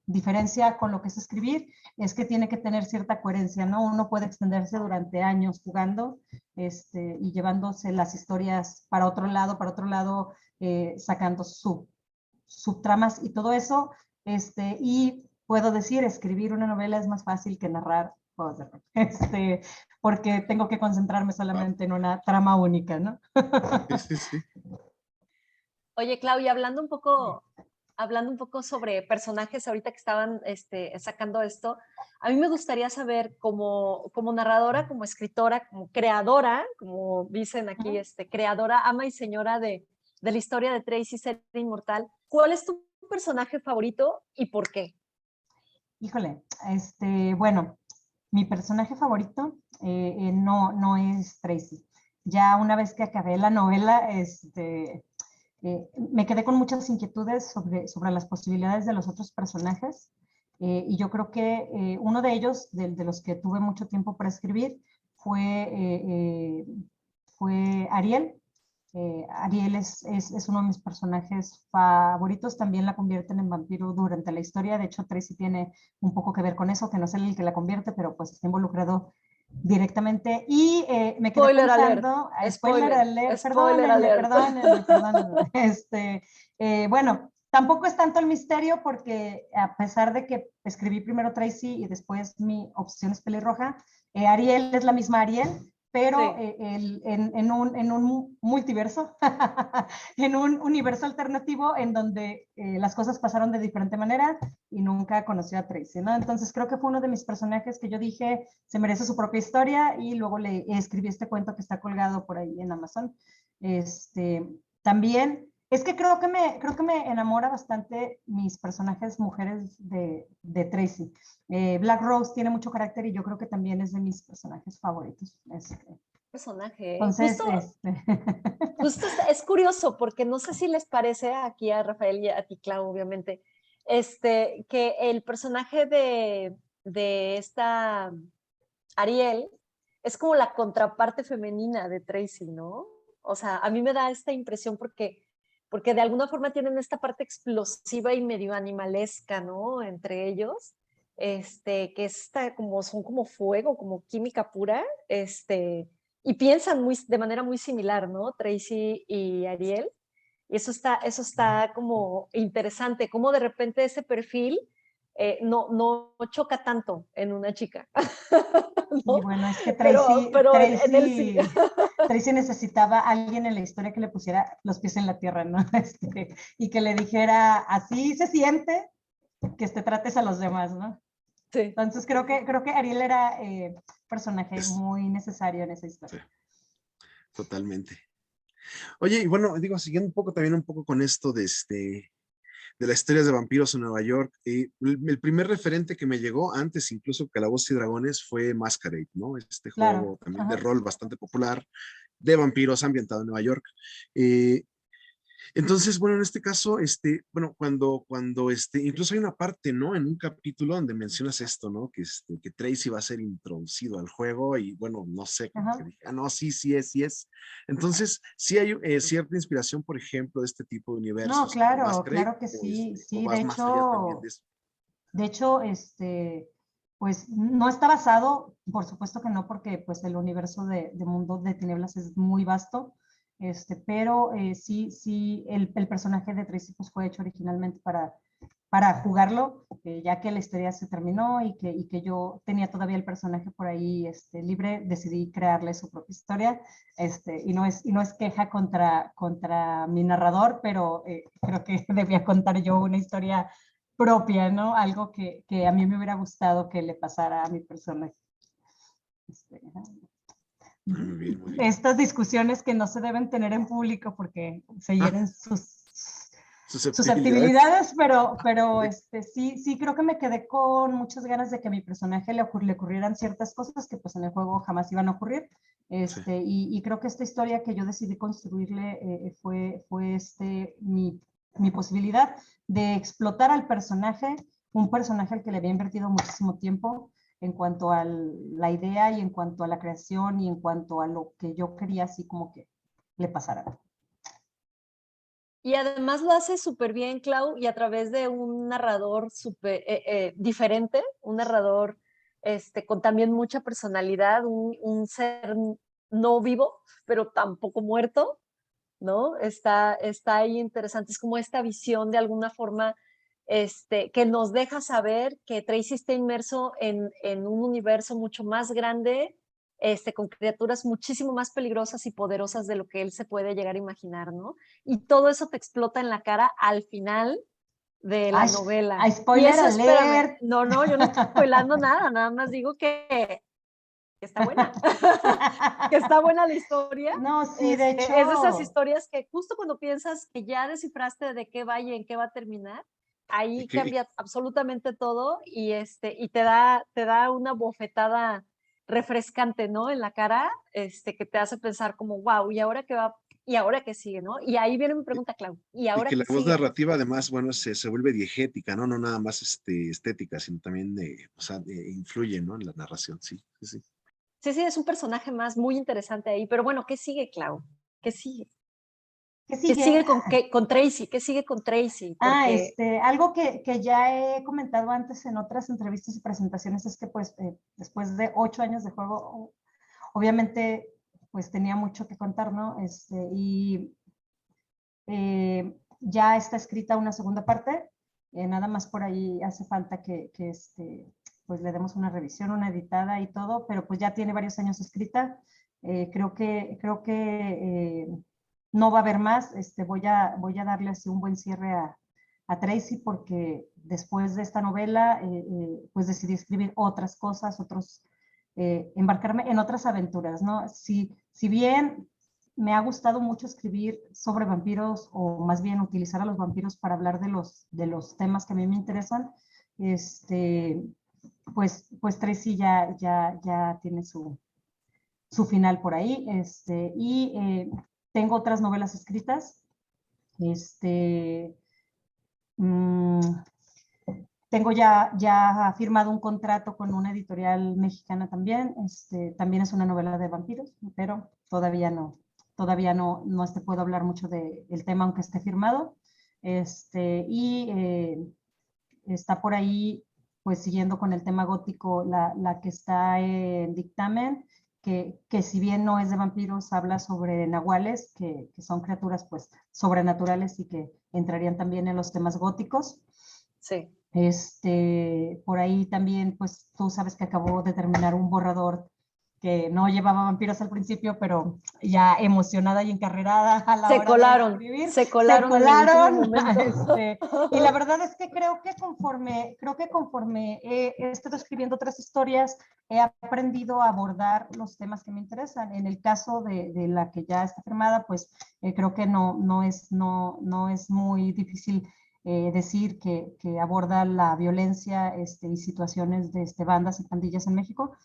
diferencia con lo que es escribir es que tiene que tener cierta coherencia, ¿no? Uno puede extenderse durante años jugando y llevándose las historias para otro lado, sacando subtramas y todo eso, y puedo decir, escribir una novela es más fácil que narrar juegos de rol, porque tengo que concentrarme solamente en una trama única, ¿no? Sí, sí, sí. Oye, Claudia, hablando un poco sobre personajes ahorita que estaban sacando esto, a mí me gustaría saber como narradora, como escritora, como creadora, como dicen aquí, creadora, ama y señora de la historia de Tracy Ser Inmortal, ¿cuál es tu personaje favorito y por qué? Híjole, bueno, mi personaje favorito no es Tracy. Ya una vez que acabé la novela, me quedé con muchas inquietudes sobre las posibilidades de los otros personajes, y yo creo que uno de ellos, de los que tuve mucho tiempo para escribir, fue Ariel. Ariel es uno de mis personajes favoritos, también la convierten en vampiro durante la historia. De hecho, Tracy tiene un poco que ver con eso, que no es él el que la convierte, pero pues está involucrado directamente. Y me quedé Spoiler pensando, alert. spoiler alert, Spoiler perdónenme, alert. perdónenme, perdónenme. Bueno, tampoco es tanto el misterio porque a pesar de que escribí primero Tracy y después mi obsesión es pelirroja, Ariel es la misma Ariel, pero Sí. en un multiverso, en un universo alternativo en donde las cosas pasaron de diferente manera y nunca conoció a Tracy, ¿no? Entonces creo que fue uno de mis personajes que yo dije, se merece su propia historia, y luego le escribí este cuento que está colgado por ahí en Amazon. También, es que creo que me enamora bastante mis personajes mujeres de Tracy. Black Rose tiene mucho carácter y yo creo que también es de mis personajes favoritos. Personaje, ¿eh? Entonces, Justo es curioso porque no sé si les parece aquí a Rafael y a ti, Clau, obviamente, que el personaje de esta Ariel es como la contraparte femenina de Tracy, ¿no? O sea, a mí me da esta impresión porque de alguna forma tienen esta parte explosiva y medio animalesca, ¿no? Entre ellos, que son como fuego, como química pura, y piensan de manera muy similar, ¿no? Tracy y Ariel. Y eso está como interesante, como de repente ese perfil no choca tanto en una chica. y ¿No? bueno, es que Pero en él sí. Tracy necesitaba a alguien en la historia que le pusiera los pies en la tierra, ¿no? Y que le dijera, así se siente, que trates a los demás, ¿no? Sí. Entonces creo que Ariel era personaje muy necesario en esa historia. Sí, totalmente. Oye, y bueno, digo, siguiendo un poco con esto de las historias de vampiros en Nueva York, el primer referente que me llegó antes, incluso Calabozos y Dragones, fue Masquerade, ¿no? Este Claro. juego también de Ajá. rol bastante popular de vampiros ambientado en Nueva York. Entonces, bueno, en este caso, bueno, incluso hay una parte, ¿no? En un capítulo donde mencionas esto, ¿no? Que Tracy va a ser introducido al juego y, bueno, no sé, como que Ajá. dije, no, sí, sí es, sí es. Entonces, sí hay cierta inspiración, por ejemplo, de este tipo de No, universos como claro, Masquerade, claro que sí, o sí, vas más allá también de eso. de hecho, pues no está basado, por supuesto que no, porque pues el universo de Mundo de Tinieblas es muy vasto, pero sí, el personaje de Tracy pues fue hecho originalmente para jugarlo, ya que la historia se terminó y que yo tenía todavía el personaje por ahí libre, decidí crearle su propia historia, y no es queja contra mi narrador, pero creo que debía contar yo una historia propia, ¿no? Algo que a mí me hubiera gustado que le pasara a mi personaje. Muy bien, muy bien. Estas discusiones que no se deben tener en público porque se hieren Susceptibilidades. susceptibilidades, pero sí creo que me quedé con muchas ganas de que a mi personaje le ocurrieran ciertas cosas que pues en el juego jamás iban a ocurrir. Sí. Y creo que esta historia que yo decidí construirle fue mi posibilidad de explotar al personaje, un personaje al que le había invertido muchísimo tiempo en cuanto a la idea y en cuanto a la creación y en cuanto a lo que yo quería así como que le pasara. Y además lo hace súper bien, Clau, y a través de un narrador súper diferente, un narrador con también mucha personalidad, un ser no vivo, pero tampoco muerto, ¿no? Está ahí interesante, es como esta visión de alguna forma que nos deja saber que Tracy está inmerso en un universo mucho más grande, con criaturas muchísimo más peligrosas y poderosas de lo que él se puede llegar a imaginar, ¿no? Y todo eso te explota en la cara al final de la novela. Spoiler y eso, espérame, alert. no, yo no estoy spoilando nada más digo que está buena, que está buena la historia. No, sí, de hecho. Es de esas historias que justo cuando piensas que ya descifraste de qué va y en qué va a terminar, ahí cambia absolutamente todo y te da una bofetada refrescante, ¿no? En la cara, que te hace pensar como, wow, ¿y ahora qué va? ¿Y ahora qué sigue, no? Y ahí viene mi pregunta, Clau, ¿y Y ahora que qué la voz sigue? narrativa además, bueno, se vuelve diegética, ¿no? No nada más estética, sino también, o sea, influye, ¿no? En la narración, sí, sí, sí. Sí, es un personaje más muy interesante ahí, pero bueno, ¿qué sigue, Clau? ¿Qué sigue? ¿Qué ¿Qué sigue? sigue con Tracy? ¿Qué sigue con Tracy? Porque Algo que ya he comentado antes en otras entrevistas y presentaciones es que pues después de 8 años de juego, obviamente pues tenía mucho que contar, ¿no? Ya está escrita una segunda parte, nada más por ahí hace falta que pues le demos una revisión, una editada y todo, pero pues ya tiene varios años escrita. Creo que no va a haber más. Voy a darle así un buen cierre a Tracy porque después de esta novela pues decidí escribir otras cosas, embarcarme en otras aventuras, ¿no? Si bien me ha gustado mucho escribir sobre vampiros o más bien utilizar a los vampiros para hablar de los temas que a mí me interesan, pues Tracy ya tiene su final por ahí. Tengo otras novelas escritas. Mmm, Tengo ya firmado un contrato con una editorial mexicana también. También es una novela de vampiros, pero todavía no puedo hablar mucho del tema aunque esté firmado. Y está por ahí, pues siguiendo con el tema gótico, la que está en dictamen, que si bien no es de vampiros, habla sobre nahuales, que son criaturas pues sobrenaturales y que entrarían también en los temas góticos. sí. Por ahí también, pues tú sabes que acabó de terminar un borrador que no llevaba vampiros al principio, pero ya emocionada y encarrerada a la hora de escribir. Se colaron en el último momento. Y la verdad es que creo que conforme he estado escribiendo otras historias, he aprendido a abordar los temas que me interesan. En el caso de la que ya está firmada, pues creo que no es muy difícil decir que aborda la violencia y situaciones de bandas y pandillas en México,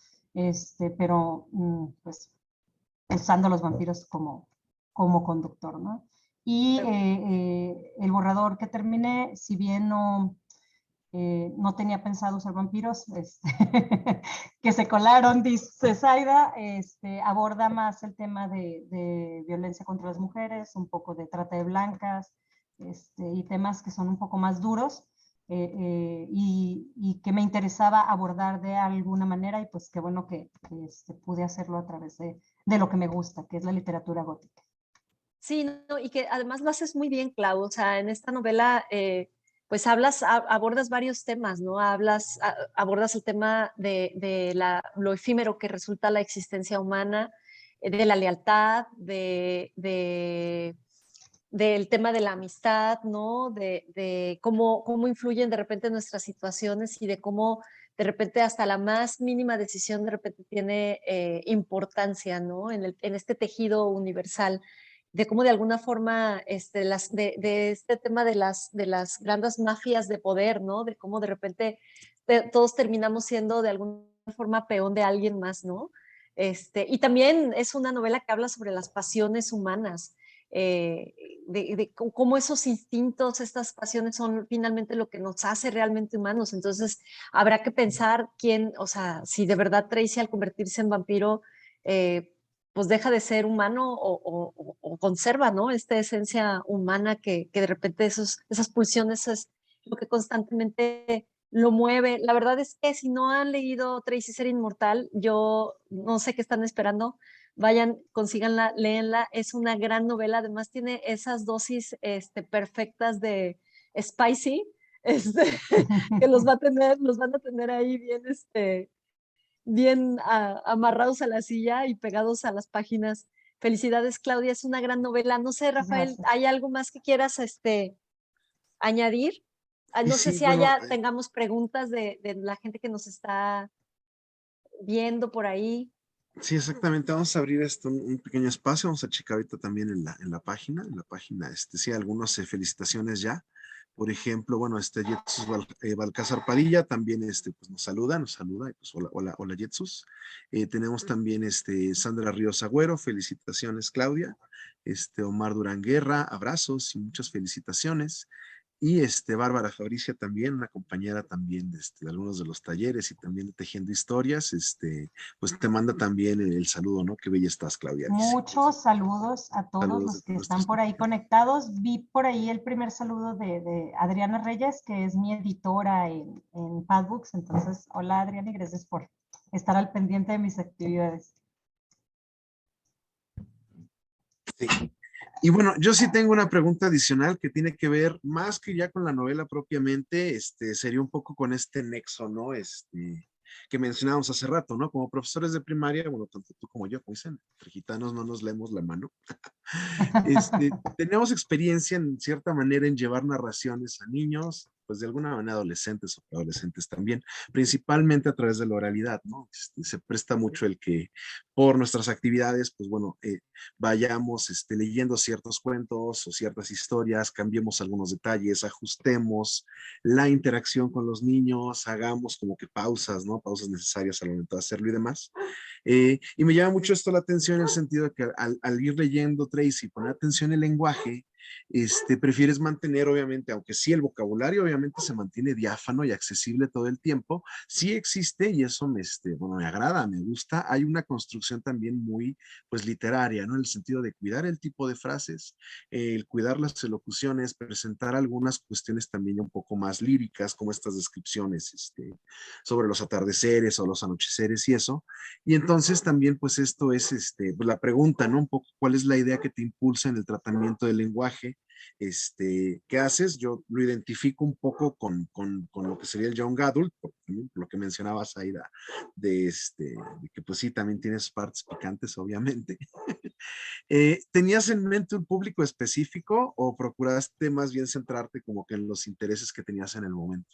pero pues usando los vampiros como conductor, ¿no? Y el borrador que terminé, si bien no tenía pensado usar vampiros, que se colaron, dice Zaida, aborda más el tema de violencia contra las mujeres, un poco de trata de blancas, y temas que son un poco más duros, y que me interesaba abordar de alguna manera, y pues qué bueno que pude hacerlo a través de lo que me gusta, que es la literatura gótica. Sí, no, y que además lo haces muy bien, Clau. O sea, en esta novela, pues abordas varios temas, ¿no? Abordas el tema de lo efímero que resulta la existencia humana, de la lealtad, del tema de la amistad, ¿no? De cómo influyen de repente nuestras situaciones y de cómo de repente hasta la más mínima decisión de repente tiene importancia, ¿no? En este tejido universal, de cómo de alguna forma de este tema de las grandes mafias de poder, ¿no? De cómo de repente todos terminamos siendo de alguna forma peón de alguien más, ¿no? Y también es una novela que habla sobre las pasiones humanas, de cómo esos instintos, estas pasiones son finalmente lo que nos hace realmente humanos. Entonces, habrá que pensar o sea, si de verdad Tracy al convertirse en vampiro, pues deja de ser humano o conserva, ¿no? Esta esencia humana que de repente esas pulsiones es lo que constantemente lo mueve. La verdad es que si no han leído Tracy Ser Inmortal, yo no sé qué están esperando. Vayan, consíganla, léenla. Es una gran novela. Además tiene esas dosis perfectas de spicy, que los van a tener ahí bien, bien amarrados a la silla y pegados a las páginas. Felicidades, Claudia, es una gran novela. No sé, Rafael, Gracias. ¿hay algo más que quieras añadir? Y No sé sí, si bueno, tengamos preguntas de la gente que nos está viendo por ahí. sí, exactamente. Vamos a abrir esto, un pequeño espacio. Vamos a checar ahorita también en la página. Sí, algunas felicitaciones ya. Por ejemplo, bueno, Jetsus Balcázar Padilla también pues nos saluda, y pues hola, hola, hola Jetsus. Tenemos también Sandra Ríos Agüero, felicitaciones Claudia. Omar Durán Guerra, abrazos y muchas felicitaciones. Y Bárbara Fabricia también, una compañera también de algunos de los talleres y también de Tejiendo Historias, pues te manda también el saludo, ¿no? Qué bella estás, Claudia, dice. Muchos saludos a todos Saludos los de que están nuestros por ahí compañeros. conectados. Vi por ahí el primer saludo de Adriana Reyes, que es mi editora en Padbooks. Entonces, hola Adriana y gracias por estar al pendiente de mis actividades. Sí. Y bueno, yo sí tengo una pregunta adicional que tiene que ver más que ya con la novela propiamente, sería un poco con este nexo, ¿no? Que mencionábamos hace rato, ¿no? Como profesores de primaria, bueno, tanto tú como yo, como dicen, entre gitanos no nos leemos la mano. Tenemos experiencia en cierta manera en llevar narraciones a niños, pues de alguna manera adolescentes o adolescentes también, principalmente a través de la oralidad, ¿no? Se presta mucho el que por nuestras actividades, pues bueno, vayamos leyendo ciertos cuentos o ciertas historias, cambiemos algunos detalles, ajustemos la interacción con los niños, hagamos como que pausas, ¿no? Pausas necesarias al momento de hacerlo y demás. Y me llama mucho esto la atención en el sentido de que al ir leyendo Tracy, poner atención al lenguaje, prefieres mantener, obviamente, aunque sí el vocabulario obviamente se mantiene diáfano y accesible todo el tiempo, sí existe, y eso bueno, me agrada, me gusta, hay una construcción también muy, pues, literaria, ¿no? En el sentido de cuidar el tipo de frases, el cuidar las elocuciones, presentar algunas cuestiones también un poco más líricas, como estas descripciones, sobre los atardeceres o los anocheceres y eso. Y entonces también, pues esto es pues, la pregunta, ¿no? Un poco, ¿cuál es la idea que te impulsa en el tratamiento del lenguaje? ¿Qué haces? Yo lo identifico un poco con lo que sería el young adult, por lo que mencionabas, Aida, de que pues sí, también tienes partes picantes, obviamente. ¿Tenías en mente un público específico o procuraste más bien centrarte como que en los intereses que tenías en el momento?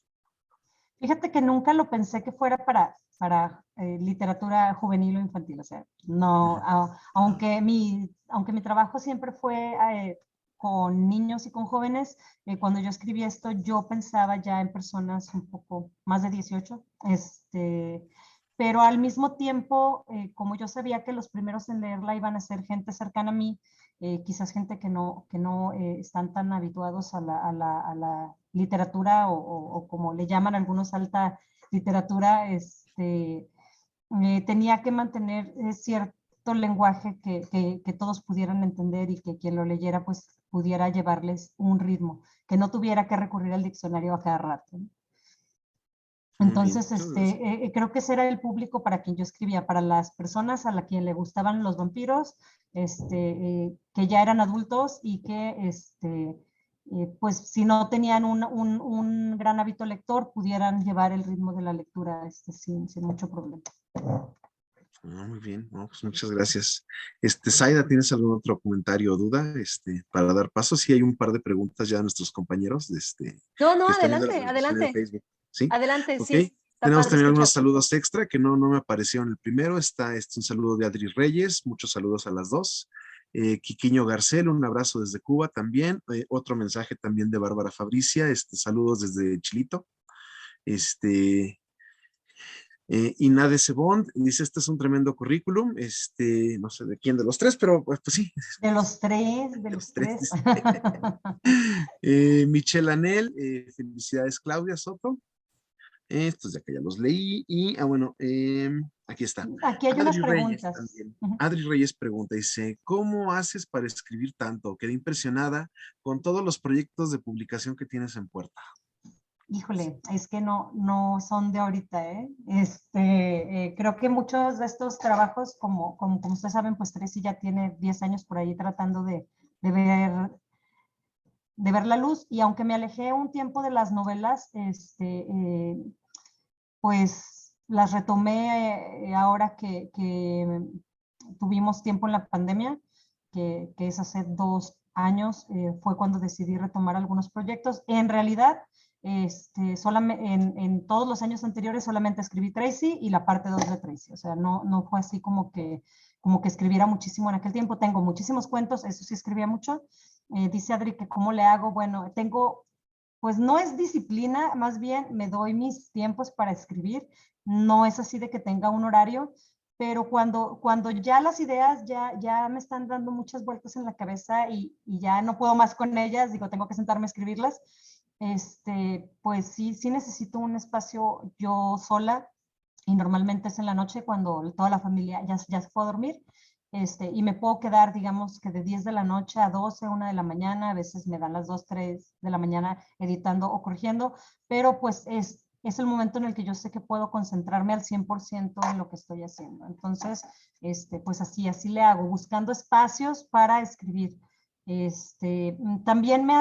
Fíjate que nunca lo pensé que fuera para literatura juvenil o infantil, o sea, no, aunque mi trabajo siempre fue con niños y con jóvenes, cuando yo escribí esto, yo pensaba ya en personas un poco más de 18, pero al mismo tiempo, como yo sabía que los primeros en leerla iban a ser gente cercana a mí, quizás gente que no están tan habituados a la literatura o como le llaman algunos alta literatura, tenía que mantener cierto lenguaje que todos pudieran entender y que quien lo leyera pues pudiera llevarles un ritmo, que no tuviera que recurrir al diccionario a cada rato, ¿no? Muy bien, Entonces, muchas gracias. creo que ese era el público para quien yo escribía, para las personas a la quien le gustaban los vampiros, que ya eran adultos y que, pues, si no tenían un gran hábito lector, pudieran llevar el ritmo de la lectura sin mucho problema. Muy bien, no, pues muchas gracias. Zaida, ¿tienes algún otro comentario o duda para dar paso? Sí, hay un par de preguntas ya de nuestros compañeros No, que están viendo la adelante, transmisión en adelante, Facebook. ¿Sí? adelante, Ok. sí, está Tenemos padre también algunos escucharte. saludos extra que no me aparecieron el primero. Está un saludo de Adri Reyes, muchos saludos a las dos. Quiquiño Garcel, un abrazo desde Cuba también. Otro mensaje también de Bárbara Fabricia, saludos desde Chilito. Inade Sebond dice, este es un tremendo currículum, no sé de quién de los tres, pero pues sí. De los tres, de De los los tres. tres. Michelle Anel, felicidades Claudia Soto. Estos ya que ya los leí. Y, bueno, aquí está. Aquí hay unas Adri Reyes preguntas. también. Adri Reyes pregunta, dice, ¿cómo haces para escribir tanto? Quedé impresionada con todos los proyectos de publicación que tienes en puerta. Híjole, es que no son de ahorita, ¿eh? Creo que muchos de estos trabajos, como ustedes saben, pues Tracy ya tiene 10 años por ahí tratando de ver, de ver la luz, y aunque me alejé un tiempo de las novelas, pues las retomé ahora que tuvimos tiempo en la pandemia, que es hace 2 años, fue cuando decidí retomar algunos proyectos. En realidad, solamente, en todos los años anteriores solamente escribí Tracy y la parte 2 de Tracy, o sea, no fue así como que escribiera muchísimo en aquel tiempo. Tengo muchísimos cuentos, eso sí escribía mucho. Dice Adri que cómo le hago. Bueno, pues no es disciplina, más bien me doy mis tiempos para escribir. No es así de que tenga un horario, pero cuando ya las ideas ya me están dando muchas vueltas en la cabeza y ya no puedo más con ellas, digo, tengo que sentarme a escribirlas, pues sí necesito un espacio yo sola, y normalmente es en la noche cuando toda la familia ya se fue a dormir. Y me puedo quedar, digamos, que de 10 de la noche a 12, 1 de la mañana, a veces me dan las 2, 3 de la mañana editando o corrigiendo, pero pues es el momento en el que yo sé que puedo concentrarme al 100% en lo que estoy haciendo. Entonces, pues así le hago, buscando espacios para escribir. También me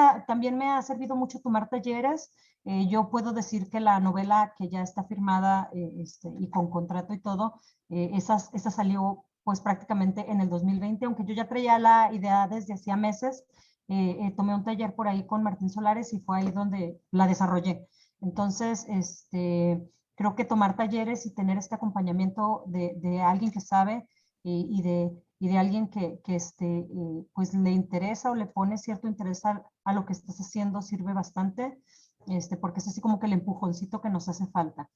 ha servido mucho tomar talleres. Yo puedo decir que la novela que ya está firmada, y con contrato y todo, esa salió pues prácticamente en el 2020, aunque yo ya traía la idea desde hacía meses. Tomé un taller por ahí con Martín Solares y fue ahí donde la desarrollé. Entonces, creo que tomar talleres y tener este acompañamiento de alguien que sabe, y de alguien que pues le interesa o le pone cierto interés a lo que estás haciendo sirve bastante, porque es así como que el empujoncito que nos hace falta.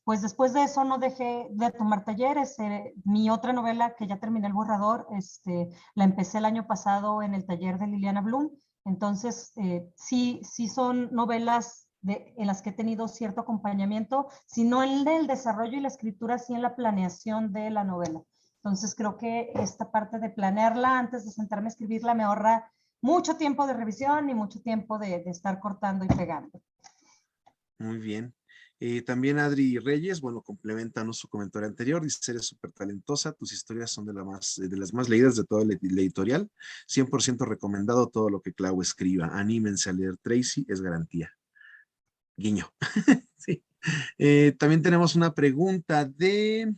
Pues después de eso no dejé de tomar talleres. Mi otra novela, que ya terminé el borrador, la empecé el año pasado en el taller de Liliana Bloom. Entonces, sí son novelas en las que he tenido cierto acompañamiento, sino en el desarrollo y la escritura, sí en la planeación de la novela. Entonces, creo que esta parte de planearla antes de sentarme a escribirla me ahorra mucho tiempo de revisión y mucho tiempo de estar cortando y pegando. Muy bien. También Adri Reyes, bueno, complementando su comentario anterior, dice, eres súper talentosa, tus historias son de las más leídas de toda la editorial, 100% recomendado todo lo que Clau escriba, anímense a leer Tracy, es garantía. Guiño. Sí. También tenemos una pregunta de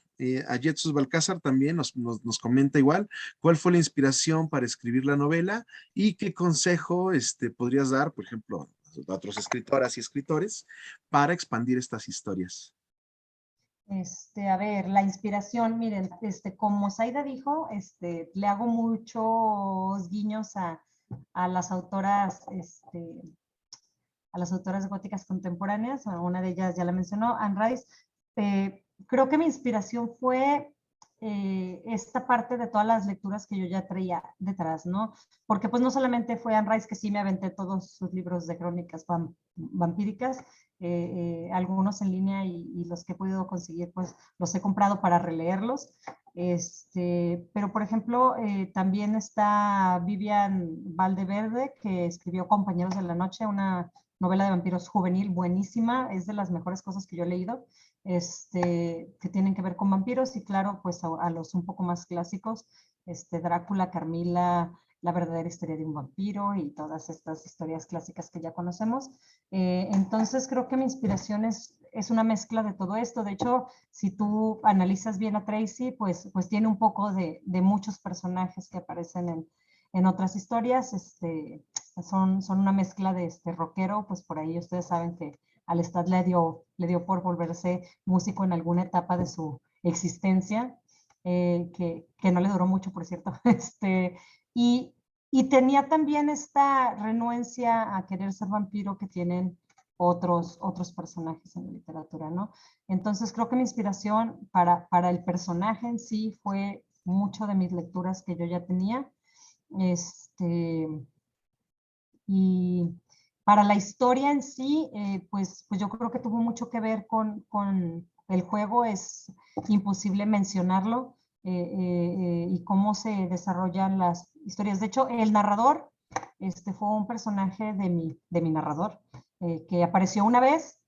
Ayetsus Balcázar, también nos comenta igual, ¿cuál fue la inspiración para escribir la novela y qué consejo podrías dar, por ejemplo, a otros escritoras y escritores para expandir estas historias? A ver, la inspiración, miren, como Zaida dijo, le hago muchos guiños a las autoras, a las autoras góticas contemporáneas. Una de ellas ya la mencionó, Anne Rice. Creo que mi inspiración fue esta parte de todas las lecturas que yo ya traía detrás, ¿no? Porque pues no solamente fue Anne Rice, que sí me aventé todos sus libros de crónicas vampíricas, algunos en línea y los que he podido conseguir, pues los he comprado para releerlos. Pero por ejemplo, también está Vivian Valdeverde, que escribió Compañeros de la Noche, una novela de vampiros juvenil buenísima, es de las mejores cosas que yo he leído, que tienen que ver con vampiros, y claro, pues a los un poco más clásicos, Drácula, Carmila, La verdadera historia de un vampiro y todas estas historias clásicas que ya conocemos. Entonces creo que mi inspiración es una mezcla de todo esto. De hecho, si tú analizas bien a Tracy, pues tiene un poco de muchos personajes que aparecen en otras historias. Son una mezcla de rockero, pues por ahí ustedes saben que a Lestat le dio por volverse músico en alguna etapa de su existencia, que no le duró mucho, por cierto. Y, y tenía también esta renuencia a querer ser vampiro que tienen otros personajes en la literatura, ¿no? Entonces creo que mi inspiración para el personaje en sí fue mucho de mis lecturas que yo ya tenía. Y para la historia en sí, pues yo creo que tuvo mucho que ver con el juego. Es imposible mencionarlo, y cómo se desarrollan las historias. De hecho, el narrador fue un personaje de mi narrador, que apareció una vez.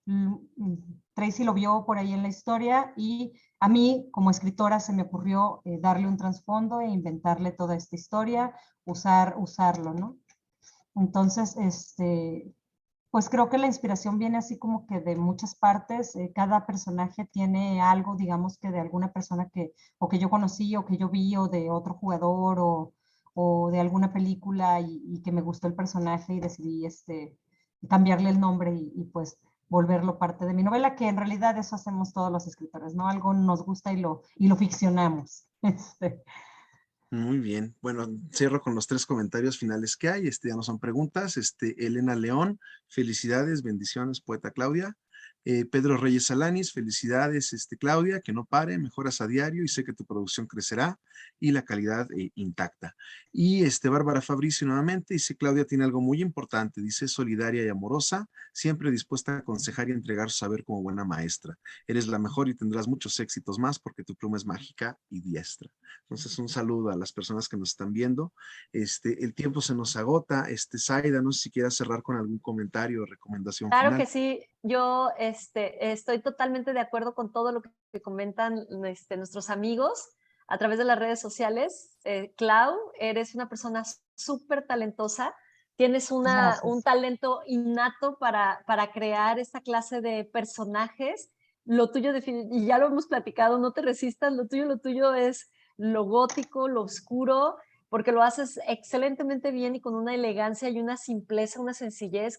Tracy lo vio por ahí en la historia y a mí como escritora se me ocurrió darle un trasfondo e inventarle toda esta historia, usarlo, ¿no? Entonces, pues creo que la inspiración viene así como que de muchas partes. Cada personaje tiene algo, digamos que de alguna persona o que yo conocí o que yo vi o de otro jugador o de alguna película y que me gustó el personaje y decidí cambiarle el nombre y pues volverlo parte de mi novela, que en realidad eso hacemos todos los escritores, ¿no? Algo nos gusta y lo ficcionamos. Muy bien. Bueno, cierro con los 3 comentarios finales que hay. Ya no son preguntas. Elena León, felicidades, bendiciones, poeta Claudia. Pedro Reyes Alanis, felicidades, Claudia, que no pare, mejoras a diario y sé que tu producción crecerá y la calidad intacta. Y Bárbara Fabricio nuevamente dice, Claudia tiene algo muy importante, dice, solidaria y amorosa, siempre dispuesta a aconsejar y entregar su saber como buena maestra. Eres la mejor y tendrás muchos éxitos más porque tu pluma es mágica y diestra. Entonces, un saludo a las personas que nos están viendo. El tiempo se nos agota. Zaida, no sé si quieras cerrar con algún comentario o recomendación Claro final. que sí, yo estoy totalmente de acuerdo con todo lo que comentan nuestros amigos a través de las redes sociales. Clau, eres una persona súper talentosa, tienes un talento innato para crear esta clase de personajes. Lo tuyo, y ya lo hemos platicado, no te resistas, lo tuyo es lo gótico, lo oscuro, porque lo haces excelentemente bien y con una elegancia y una simpleza, una sencillez.